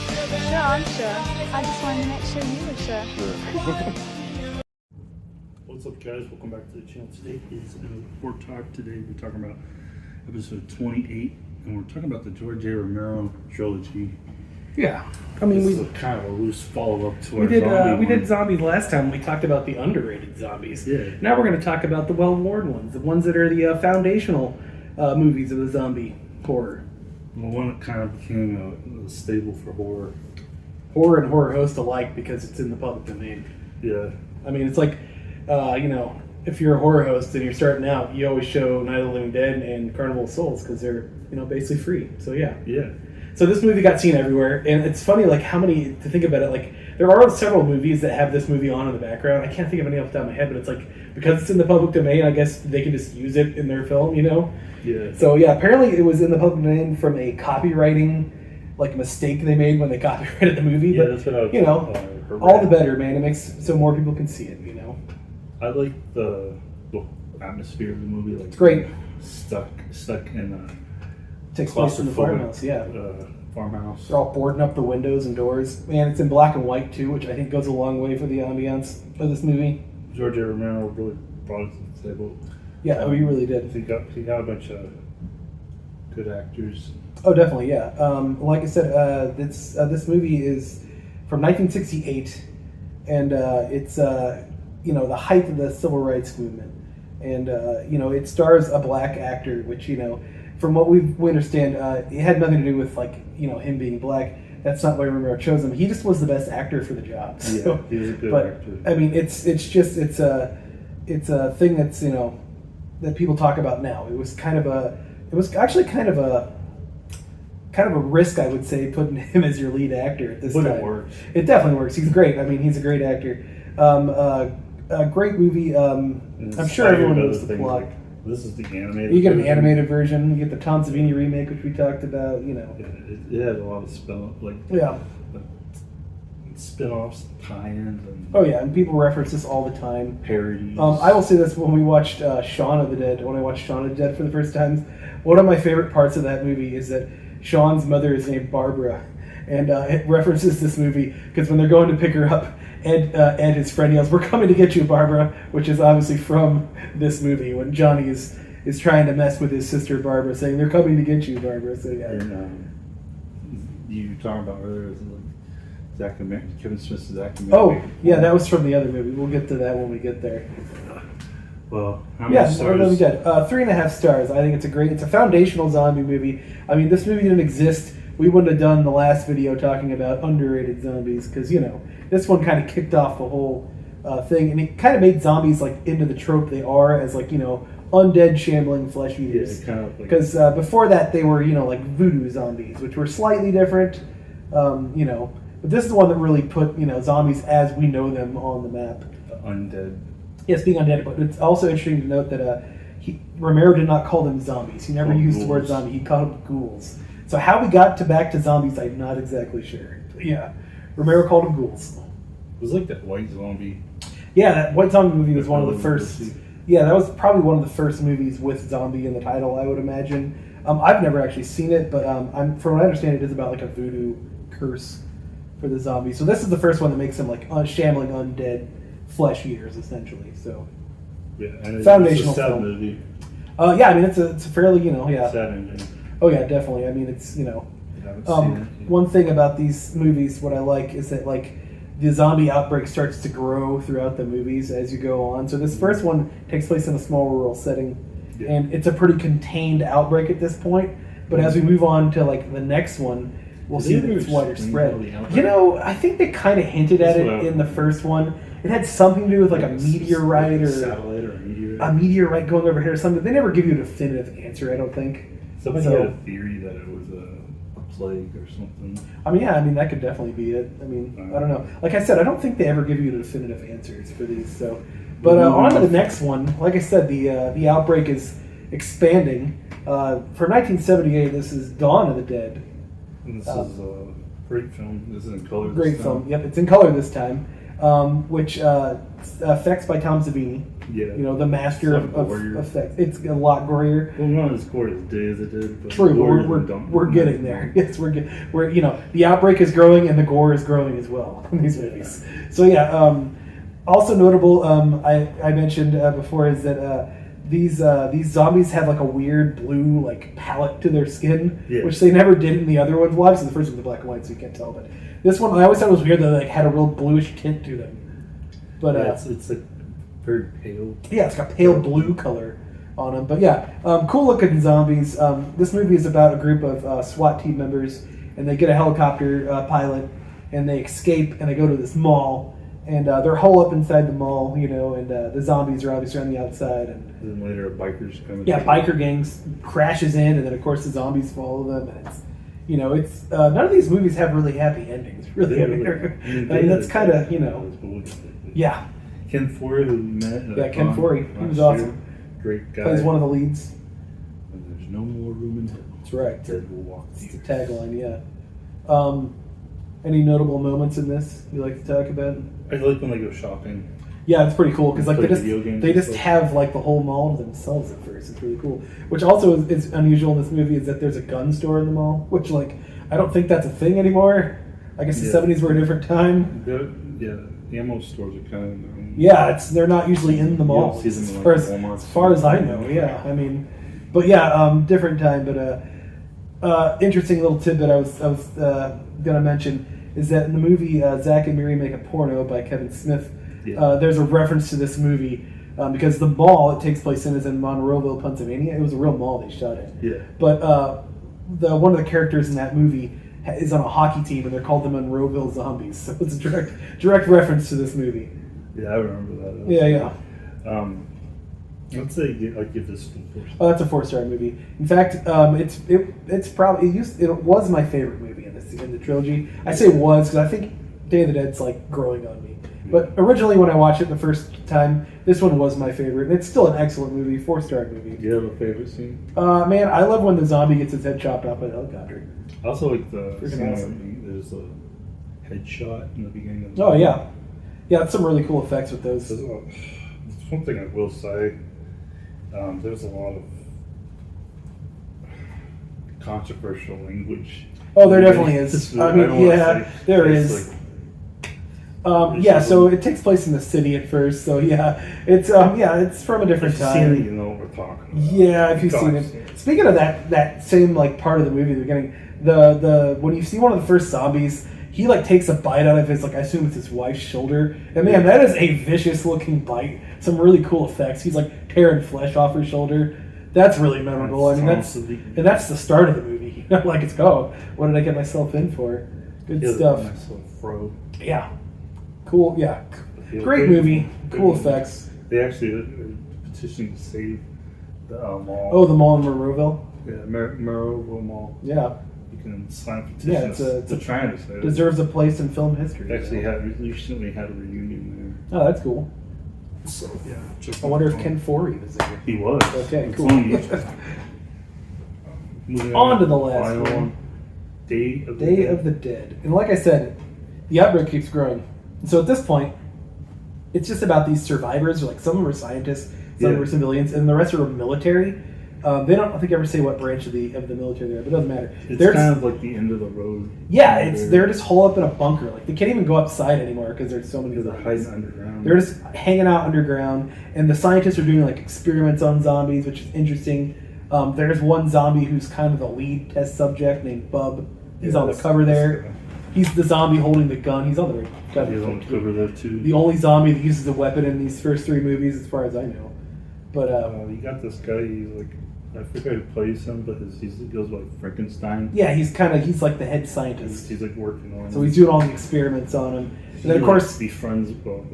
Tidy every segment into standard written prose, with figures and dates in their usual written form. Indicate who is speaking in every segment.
Speaker 1: Sure, I'm sure. I just wanted to make sure you were sure.
Speaker 2: What's up, guys? Welcome back to the channel. Today is Report Talk. Today we're talking about episode 28, and we're talking about the George A. Romero trilogy.
Speaker 3: Yeah, I mean,
Speaker 2: this is a kind of a loose follow-up to our
Speaker 3: we did zombies last time. We talked about the underrated zombies.
Speaker 2: Yeah.
Speaker 3: Now we're going to talk about the well-worn ones, the ones that are the foundational movies of the zombie horror.
Speaker 2: The one that kind of became a staple for horror.
Speaker 3: Horror and horror host alike because it's in the public domain.
Speaker 2: Yeah.
Speaker 3: I mean, it's like, if you're a horror host and you're starting out, you always show Night of the Living Dead and Carnival of Souls because they're, basically free. So yeah.
Speaker 2: Yeah.
Speaker 3: So this movie got seen everywhere, and it's funny, like, how many, to think about it, like, there are several movies that have this movie on in the background. I can't think of any off the top of my head, but it's like, because it's in the public domain, I guess they can just use it in their film,
Speaker 2: Yeah.
Speaker 3: So yeah, apparently it was in the public domain from a copywriting, like, mistake they made when they copyrighted the movie.
Speaker 2: Yeah,
Speaker 3: but,
Speaker 2: that's what I heard.
Speaker 3: all the better, man. It makes so more people can see it,
Speaker 2: I like the atmosphere of the movie. Like,
Speaker 3: it's great.
Speaker 2: Stuck in
Speaker 3: Takes place in the farmhouse, yeah.
Speaker 2: Farmhouse.
Speaker 3: They're all boarding up the windows and doors. Man, it's in black and white too, which I think goes a long way for the ambiance of this movie.
Speaker 2: George A. Romero really brought it to the table.
Speaker 3: Yeah, he really did.
Speaker 2: He got a bunch of good actors.
Speaker 3: Oh, definitely, yeah. Like I said, this movie is from 1968, and it's the height of the civil rights movement, and it stars a black actor, which from what we understand, it had nothing to do with him being black. That's not why Romero chose him. He just was the best actor for the job. So,
Speaker 2: Yeah, he was a good actor.
Speaker 3: I mean, it's a thing that's that people talk about now. It was actually kind of a risk, I would say, putting him as your lead actor at this time.
Speaker 2: But it works.
Speaker 3: It definitely works. He's great. I mean, he's a great actor. A great movie. I'm sure everyone knows the plot.
Speaker 2: This is the animated.
Speaker 3: You get an animated version. You get the Tom Savini remake, which we talked about.
Speaker 2: It had a lot of spin-offs, tie-ins, and
Speaker 3: and people reference this all the time.
Speaker 2: parodies.
Speaker 3: I will say this: when we watched Shaun of the Dead, when I watched Shaun of the Dead for the first time, one of my favorite parts of that movie is that Shaun's mother is named Barbara, and it references this movie because when they're going to pick her up, Ed, his friend, yells, "We're coming to get you, Barbara," which is obviously from this movie when Johnny is trying to mess with his sister Barbara, saying, "They're coming to get you, Barbara." So yeah.
Speaker 2: And you were talking about earlier, is like Kevin Smith's Zach.
Speaker 3: Oh yeah, that was from the other movie. We'll get to that when we get there.
Speaker 2: Well, how many stars?
Speaker 3: We did 3.5 stars. I think it's a foundational zombie movie. I mean, this movie didn't exist. We wouldn't have done the last video talking about underrated zombies because this one kind of kicked off the whole thing, and it kind of made zombies into the trope they are as undead shambling flesh eaters.
Speaker 2: Yeah, kind of
Speaker 3: because before that they were voodoo zombies, which were slightly different. But this is the one that really put zombies as we know them on the map.
Speaker 2: Undead.
Speaker 3: Yes, being undead, but it's also interesting to note that Romero did not call them zombies. He never used the word zombie. He called them ghouls. So how we got back to zombies, I'm not exactly sure. But yeah, Romero called them ghouls.
Speaker 2: It was like that White Zombie.
Speaker 3: Yeah, that White Zombie movie was one of the first. Yeah, that was probably one of the first movies with zombie in the title, I would imagine. I've never actually seen it, but from what I understand, it is about a voodoo curse for the zombies. So this is the first one that makes them shambling undead flesh eaters, essentially. So
Speaker 2: yeah, and
Speaker 3: foundational
Speaker 2: it's a sad
Speaker 3: film.
Speaker 2: movie.
Speaker 3: Yeah, I mean it's a fairly
Speaker 2: sad ending.
Speaker 3: Oh yeah, definitely. I mean it's one thing about these movies, what I like is that the zombie outbreak starts to grow throughout the movies as you go on. So this first one takes place in a small rural setting, and it's a pretty contained outbreak at this point. But as we move on to the next one, we'll see that it's wider spread. I think they kind of hinted at it in the first one. It had something to do with a meteorite or
Speaker 2: satellite or
Speaker 3: a meteorite going overhead or something. They never give you a definitive answer, I don't think.
Speaker 2: Somebody had a theory that it was a plague or something.
Speaker 3: I mean, that could definitely be it. I mean, I don't know. Like I said, I don't think they ever give you definitive answers for these. So, but on to the next one. Like I said, the outbreak is expanding. For 1978, this is Dawn of the Dead.
Speaker 2: And this is a great film. This is in color.
Speaker 3: Great film. Yep, it's in color this time. which effects by Tom Savini.
Speaker 2: Yeah.
Speaker 3: You know, the master
Speaker 2: It's
Speaker 3: of effects. It's a lot gorier.
Speaker 2: Well, not as gory as Day as it did. But
Speaker 3: True, we're getting there. Yes, we're you know, the outbreak is growing and the gore is growing as well in these movies. So yeah, also notable, I mentioned before is that these zombies have like a weird blue like palette to their skin, which they never did in the other ones. Well, obviously the first one's black and white, so you can't tell. But this one, I always thought it was weird that they like had a real bluish tint to them. But
Speaker 2: it's like very pale.
Speaker 3: Yeah, it's got pale blue color on them. But yeah, cool looking zombies. This movie is about a group of SWAT team members, and they get a helicopter pilot, and they escape, and they go to this mall. And they're holed up inside the mall, you know, and the zombies are obviously on the outside. And
Speaker 2: then later, bikers come in.
Speaker 3: Yeah, biker gangs crashes in, and then of course the zombies follow them. And it's, you know, it's none of these movies have really happy endings. Really, I mean that's kind of, you know, yeah.
Speaker 2: Ken Foree, who we met.
Speaker 3: Ken Foree, he was awesome.
Speaker 2: Great guy.
Speaker 3: Plays one of the leads.
Speaker 2: And there's no more room in hell.
Speaker 3: That's right.
Speaker 2: Dead will walk.
Speaker 3: It's the tagline, yeah. Any notable moments in this you like to talk about?
Speaker 2: I like when they go shopping.
Speaker 3: Yeah, it's pretty cool because like they just
Speaker 2: like,
Speaker 3: have like the whole mall to themselves at first. It's really cool. Which also is unusual in this movie is that there's a gun store in the mall, which like I don't think that's a thing anymore. I guess the 70s were a different time.
Speaker 2: The ammo stores are kind of
Speaker 3: they're not usually in the mall as far as I know. Yeah, I mean, but yeah, different time. But interesting little tidbit I was gonna mention is that in the movie Zack and Miri Make a Porno by Kevin Smith, there's a reference to this movie because the mall it takes place in is in Monroeville, Pennsylvania. It was a real mall they shot it.
Speaker 2: Yeah.
Speaker 3: But one of the characters in that movie is on a hockey team, and they're called the Monroeville Zombies. So it's a direct reference to this movie.
Speaker 2: Yeah, I remember that.
Speaker 3: Yeah.
Speaker 2: Let's say I give this a 4-star.
Speaker 3: Oh, that's a 4-star movie. In fact, it's probably it was my favorite movie in the trilogy. I say was because I think Day of the Dead's like growing on me. But originally, when I watched it the first time, this one was my favorite. And it's still an excellent movie, 4-star movie.
Speaker 2: Do you have a favorite scene?
Speaker 3: Man, I love when the zombie gets his head chopped off by the helicopter.
Speaker 2: I also like the scene
Speaker 3: awesome.
Speaker 2: where there's a headshot in the beginning of the
Speaker 3: movie. Yeah, it's some really cool effects with those.
Speaker 2: There's one thing I will say. There's a lot of controversial language.
Speaker 3: Oh, there definitely is. I mean, there is. So it takes place in the city at first. So it's from a different time.
Speaker 2: You know what we're talking about.
Speaker 3: Yeah, if you've seen it. Speaking of that same like part of the movie, at the beginning, the when you see one of the first zombies, he like takes a bite out of his I assume it's his wife's shoulder, and man, that is a vicious looking bite. Some really cool effects. He's like tearing flesh off her shoulder. That's really memorable. I mean, that's the start of the movie. You know, like it's what did I get myself in for? Good stuff.
Speaker 2: Nice little throw.
Speaker 3: Yeah. Cool. Yeah. Great movie. Cool effects.
Speaker 2: They actually petitioned to save the mall.
Speaker 3: Oh, the mall in Monroeville.
Speaker 2: Yeah, Monroeville Mall.
Speaker 3: Yeah.
Speaker 2: You can sign a petition.
Speaker 3: Yeah,
Speaker 2: it's a trying to say
Speaker 3: deserves a place in film history.
Speaker 2: Actually, recently had a reunion
Speaker 3: there. Oh, that's cool.
Speaker 2: So yeah.
Speaker 3: I wonder if Ken Foree was there.
Speaker 2: He was.
Speaker 3: Okay, cool.
Speaker 2: On
Speaker 3: to the last one. Day of the Dead. And like I said, the outbreak keeps growing. So at this point, it's just about these survivors. Like some of them are scientists, some of them are civilians, and the rest are military. They don't, I think, ever say what branch of the military they're, but it doesn't matter.
Speaker 2: It's kind of like the end of the road.
Speaker 3: Yeah, they're just holed up in a bunker. Like they can't even go outside anymore because there's so many.
Speaker 2: Because they're hiding underground.
Speaker 3: They're just hanging out underground, and the scientists are doing like experiments on zombies, which is interesting. There's one zombie who's kind of the lead test subject named Bub. He's on the cover there. He's the zombie holding the gun. He's on the cover.
Speaker 2: He's on the cover there too.
Speaker 3: The only zombie that uses a weapon in these first 3 movies, as far as I know. But
Speaker 2: you got this guy. He's like, I forget who plays him, but he goes by Frankenstein.
Speaker 3: Yeah, he's like the head scientist.
Speaker 2: He's like working on.
Speaker 3: So he's doing all the experiments on him, and then of course
Speaker 2: befriends Bob.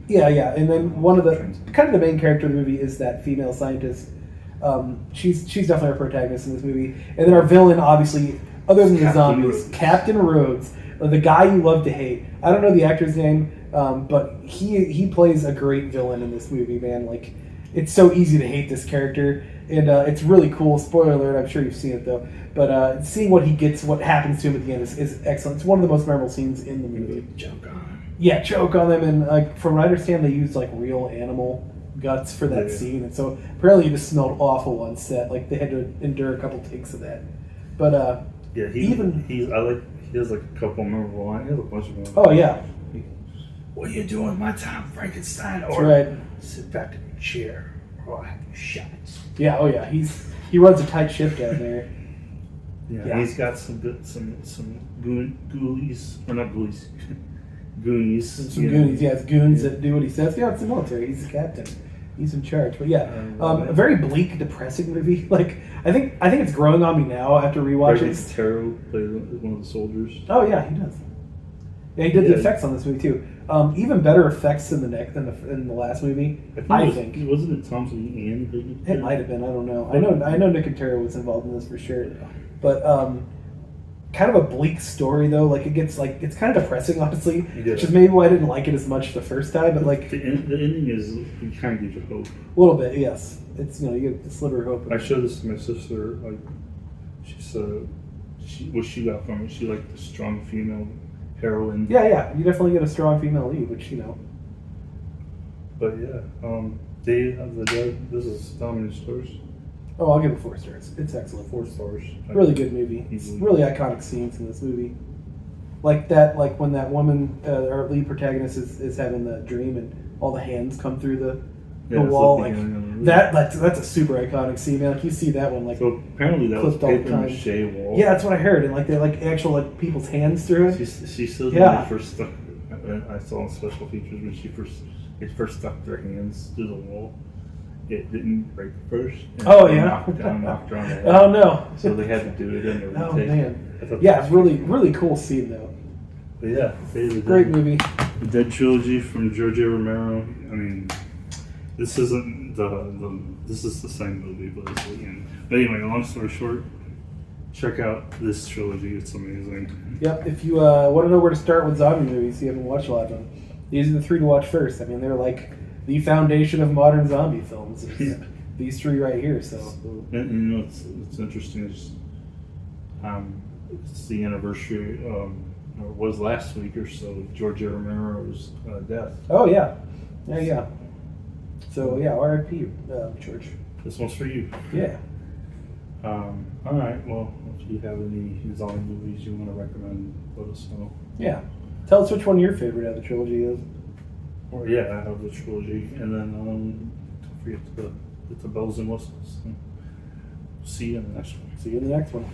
Speaker 3: Yeah, and then one of the kind of the main character of the movie is that female scientist. She's definitely our protagonist in this movie, and then our villain, obviously, other than the zombies, Captain Rhodes, the guy you love to hate. I don't know the actor's name, but he plays a great villain in this movie, man. Like, it's so easy to hate this character, and it's really cool. Spoiler alert, I'm sure you've seen it though. But seeing what he gets, what happens to him at the end is excellent. It's one of the most memorable scenes in the movie.
Speaker 2: Joke on him.
Speaker 3: Yeah, choke on them, and like from what I understand, they used like real animal guts for that scene, and so apparently it just smelled awful on set. Like they had to endure a couple takes of that. But
Speaker 2: yeah, he has like a couple memorable lines. He has a bunch of them.
Speaker 3: Oh yeah,
Speaker 2: what are you doing with my time, Frankenstein?
Speaker 3: that's
Speaker 2: Or
Speaker 3: right.
Speaker 2: sit back in your chair, or I have you shot.
Speaker 3: Yeah, oh yeah, he runs a tight ship down there.
Speaker 2: Yeah, he's got some ghoulies, or not ghoulies, goonies.
Speaker 3: Some goonies, it's goons that do what he says. Yeah, it's the military. He's the captain. He's in charge. But yeah, a very bleak, depressing movie. Like I think it's growing on me now after rewatching.
Speaker 2: Taro plays one of the soldiers.
Speaker 3: Oh yeah, he does. Yeah, he did the effects on this movie too. Even better effects in the last movie. I think.
Speaker 2: Wasn't it Thompson and
Speaker 3: It might have been. I don't know. I know Nick and Tara was involved in this for sure. But kind of a bleak story though. Like it's kind of depressing, honestly. Which is maybe why I didn't like it as much the first time. But like
Speaker 2: the ending is it kind of gives you hope.
Speaker 3: A little bit, yes. It's you get a sliver of hope.
Speaker 2: I showed this to my sister. Like what she got from it. She liked the strong female heroine.
Speaker 3: Yeah. You definitely get a strong female lead, which
Speaker 2: But yeah, Day of the Dead. This is how many stars?
Speaker 3: Oh, I'll give it 4 stars. It's excellent.
Speaker 2: 4 stars.
Speaker 3: Really good movie. It's really iconic scenes in this movie. Like when that woman, our lead protagonist, is having the dream and all the hands come through the wall. Like that's a super iconic scene, man. Like you see that one
Speaker 2: so apparently that was paper mache wall.
Speaker 3: Yeah, that's what I heard. And like they're like actual people's hands through it.
Speaker 2: She says when they first stuck. I saw in special features when they first stuck their hands through the wall. It didn't break first. Knocked her on the head.
Speaker 3: Oh no!
Speaker 2: So they had to do it in the retake.
Speaker 3: Oh man! Yeah, really cool scene though.
Speaker 2: But yeah,
Speaker 3: great movie.
Speaker 2: The Dead Trilogy from George Romero. I mean, this isn't this is the same movie, but it's the end. But anyway, long story short, check out this trilogy. It's amazing.
Speaker 3: Yep. If you want to know where to start with zombie movies, you haven't watched a lot of them. These are the 3 to watch first. I mean, they're like the foundation of modern zombie films. These 3 right here. So
Speaker 2: and it's interesting. It's the anniversary. Or was last week or so, George Romero's death.
Speaker 3: Oh yeah. So yeah, R.I.P. George.
Speaker 2: This one's for you.
Speaker 3: Yeah.
Speaker 2: All right. Well, if you have any zombie movies you want to recommend, let us know.
Speaker 3: Yeah. Tell us which one your favorite out of the trilogy is.
Speaker 2: Or I have the trilogy, and then don't forget to hit the bells and whistles. See you in the next one.
Speaker 3: See you in the next one.